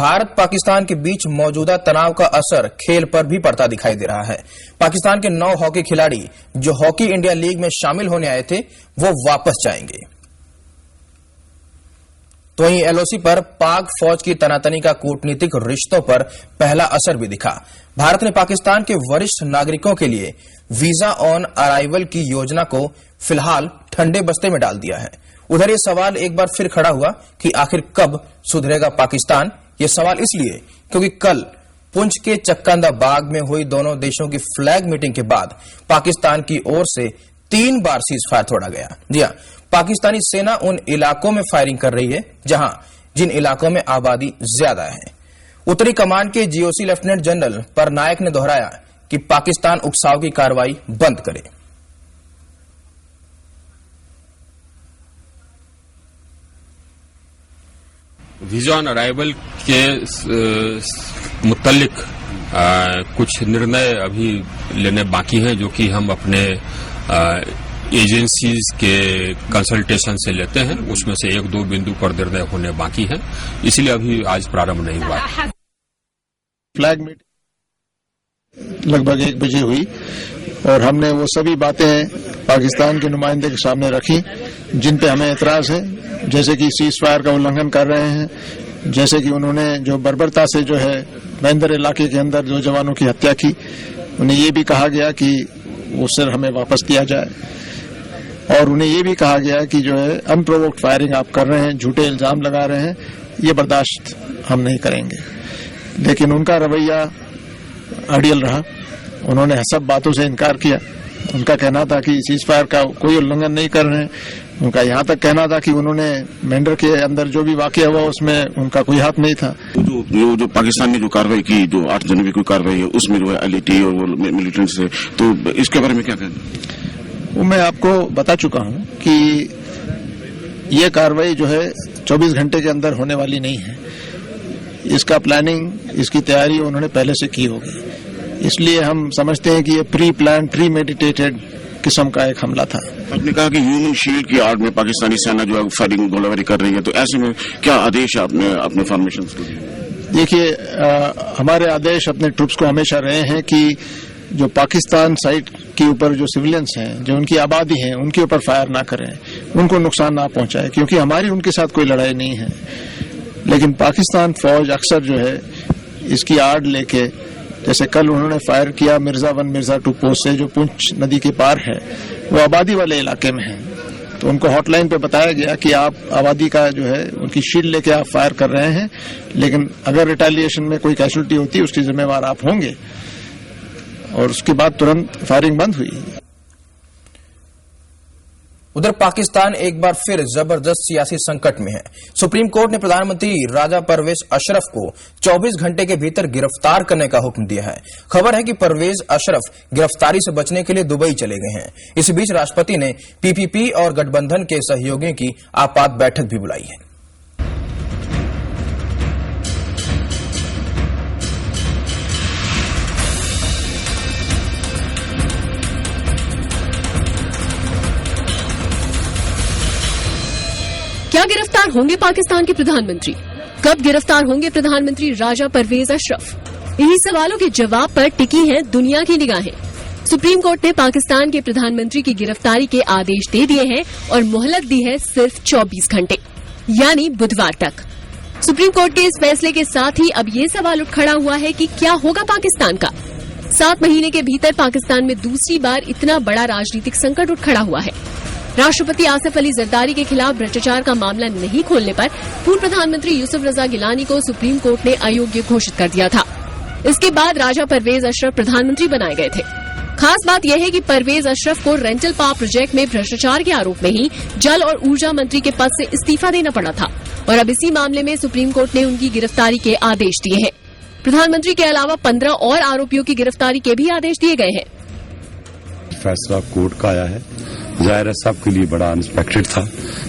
भारत पाकिस्तान के बीच मौजूदा तनाव का असर खेल पर भी पड़ता दिखाई दे रहा है। पाकिस्तान के 9 हॉकी खिलाड़ी जो हॉकी इंडिया लीग में शामिल होने आए थे वो वापस जाएंगे। तो वहीं एलओसी पर पाक फौज की तनातनी का कूटनीतिक रिश्तों पर पहला असर भी दिखा। भारत ने पाकिस्तान के वरिष्ठ नागरिकों के लिए वीजा ऑन अराइवल की योजना को फिलहाल ठंडे बस्ते में डाल दिया है। उधर ये सवाल एक बार फिर खड़ा हुआ कि आखिर कब सुधरेगा पाकिस्तान। ये सवाल इसलिए क्योंकि कल पुंछ के चक्कांदा बाग में हुई दोनों देशों की फ्लैग मीटिंग के बाद पाकिस्तान की ओर से 3 बार सीज फायर तोड़ा गया। जी हां, पाकिस्तानी सेना उन इलाकों में फायरिंग कर रही है जिन इलाकों में आबादी ज्यादा है। उत्तरी कमान के जीओसी लेफ्टिनेंट जनरल परनायक ने दोहराया कि पाकिस्तान उकसाव की कार्रवाई बंद करे। वीजा ऑन अराइवल के मुतल्लिक कुछ निर्णय अभी लेने बाकी हैं, जो कि हम अपने एजेंसीज के कंसल्टेशन से लेते हैं। उसमें से 1-2 बिंदु पर निर्णय होने बाकी हैं, इसलिए अभी आज प्रारंभ नहीं हुआ। फ्लैग मीटिंग लगभग 1 बजे हुई और हमने वो सभी बातें पाकिस्तान के नुमाइंदे के सामने रखी जिन पे हमें एतराज है, जैसे कि सीज फायर का उल्लंघन कर रहे हैं, जैसे कि उन्होंने जो बर्बरता से जो है बैंदर इलाके के अंदर 2 जवानों की हत्या की। उन्हें ये भी कहा गया कि वो सिर हमें वापस दिया जाए और उन्हें ये भी कहा गया कि जो है अनप्रोवोक्ड फायरिंग आप कर रहे हैं, झूठे इल्जाम लगा रहे हैं, ये बर्दाश्त हम नहीं करेंगे। लेकिन उनका रवैया अड़ियल रहा, उन्होंने सब बातों से इनकार किया। उनका कहना था कि सीज फायर का कोई उल्लंघन नहीं कर रहे हैं। उनका यहाँ तक कहना था कि उन्होंने मेंढर के अंदर जो भी वाकया हुआ उसमें उनका कोई हाथ नहीं था। जो पाकिस्तान ने जो कार्रवाई की, जो 8 जनवरी को कार्रवाई है, उसमें जो है एलईटी और वो मिलिटेंट से, तो इसके बारे में क्या कहना? वो मैं आपको बता चुका हूँ कि ये कार्रवाई जो है 24 घंटे के अंदर होने वाली नहीं है। इसका प्लानिंग, इसकी तैयारी उन्होंने पहले से की होगी, इसलिए हम समझते हैं कि ये प्री प्लान, प्री मेडिटेटेड किस्म का एक हमला था। आपने कहा कि ह्यूमन शील्ड की आड़ में पाकिस्तानी सेना जो है फायरिंग गोलाबारी कर रही है, तो ऐसे में क्या आदेश है अपने फॉर्मेशन के लिए? देखिए, हमारे आदेश अपने ट्रूप्स को हमेशा रहे हैं कि जो पाकिस्तान साइड के ऊपर जो सिविलियंस हैं, जो उनकी आबादी है, उनके ऊपर फायर ना करें, उनको नुकसान ना पहुंचाए, क्योंकि हमारी उनके साथ कोई लड़ाई नहीं है। लेकिन पाकिस्तान फौज अक्सर जो है इसकी आड़ लेके, जैसे कल उन्होंने फायर किया मिर्जा 1 मिर्जा 2 पोस्ट से, जो पुंछ नदी के पार है, वो आबादी वाले इलाके में है। तो उनको हॉटलाइन पे बताया गया कि आप आबादी का जो है उनकी शील्ड लेके आप फायर कर रहे हैं, लेकिन अगर रिटेलिएशन में कोई कैजुअल्टी होती है उसकी जिम्मेवार आप होंगे। और उसके बाद तुरंत फायरिंग बंद हुई। उधर पाकिस्तान एक बार फिर जबरदस्त सियासी संकट में है। सुप्रीम कोर्ट ने प्रधानमंत्री राजा परवेज अशरफ को 24 घंटे के भीतर गिरफ्तार करने का हुक्म दिया है। खबर है कि परवेज अशरफ गिरफ्तारी से बचने के लिए दुबई चले गए हैं। इसी बीच राष्ट्रपति ने पीपीपी और गठबंधन के सहयोगियों की आपात बैठक भी बुलाई है। क्या गिरफ्तार होंगे पाकिस्तान के प्रधानमंत्री? कब गिरफ्तार होंगे प्रधानमंत्री राजा परवेज अशरफ? इन्हीं सवालों के जवाब पर टिकी हैं दुनिया की निगाहें। सुप्रीम कोर्ट ने पाकिस्तान के प्रधानमंत्री की गिरफ्तारी के आदेश दे दिए हैं और मोहलत दी है सिर्फ 24 घंटे, यानी बुधवार तक। सुप्रीम कोर्ट के इस फैसले के साथ ही अब ये सवाल उठ खड़ा हुआ है कि क्या होगा पाकिस्तान का। 7 महीने के भीतर पाकिस्तान में दूसरी बार इतना बड़ा राजनीतिक संकट उठ खड़ा हुआ है। राष्ट्रपति आसिफ अली जरदारी के खिलाफ भ्रष्टाचार का मामला नहीं खोलने पर पूर्व प्रधानमंत्री यूसुफ रजा गिलानी को सुप्रीम कोर्ट ने अयोग्य घोषित कर दिया था। इसके बाद राजा परवेज अशरफ प्रधानमंत्री बनाए गए थे। खास बात यह है कि परवेज अशरफ को रेंटल पावर प्रोजेक्ट में भ्रष्टाचार के आरोप में ही जल और ऊर्जा मंत्री के पद से इस्तीफा देना पड़ा था और अब इसी मामले में सुप्रीम कोर्ट ने उनकी गिरफ्तारी के आदेश दिए हैं। प्रधानमंत्री के अलावा 15 और आरोपियों की गिरफ्तारी के भी आदेश दिए गए हैं। फैसला कोर्ट का आया है, जाहिर है सबके लिए बड़ा अनएक्सपेक्टेड था।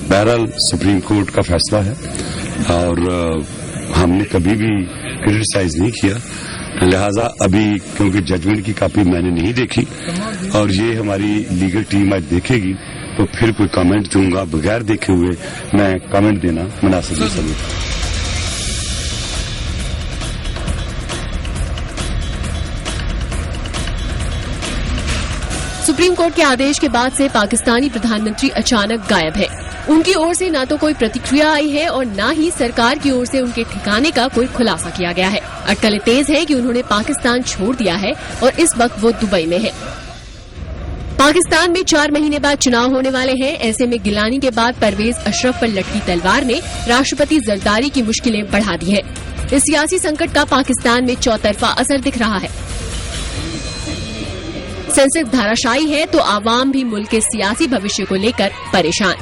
बहरहाल सुप्रीम कोर्ट का फैसला है और हमने कभी भी क्रिटिसाइज नहीं किया, लिहाजा अभी क्योंकि जजमेंट की कॉपी मैंने नहीं देखी और ये हमारी लीगल टीम आज देखेगी तो फिर कोई कमेंट दूंगा। बगैर देखे हुए मैं कमेंट देना मुनासिब नहीं समझता। सुप्रीम कोर्ट के आदेश के बाद से पाकिस्तानी प्रधानमंत्री अचानक गायब है। उनकी ओर से न तो कोई प्रतिक्रिया आई है और न ही सरकार की ओर से उनके ठिकाने का कोई खुलासा किया गया है। अटकलें तेज है कि उन्होंने पाकिस्तान छोड़ दिया है और इस वक्त वो दुबई में है। पाकिस्तान में 4 महीने बाद चुनाव होने वाले हैं। ऐसे में गिलानी के बाद परवेज अशरफ पर लटकी तलवार ने राष्ट्रपति जरदारी की मुश्किलें बढ़ा दी है। इस सियासी संकट का पाकिस्तान में चौतरफा असर दिख रहा है। सेंसेक्स धाराशायी है तो आवाम भी मुल्क के सियासी भविष्य को लेकर परेशान।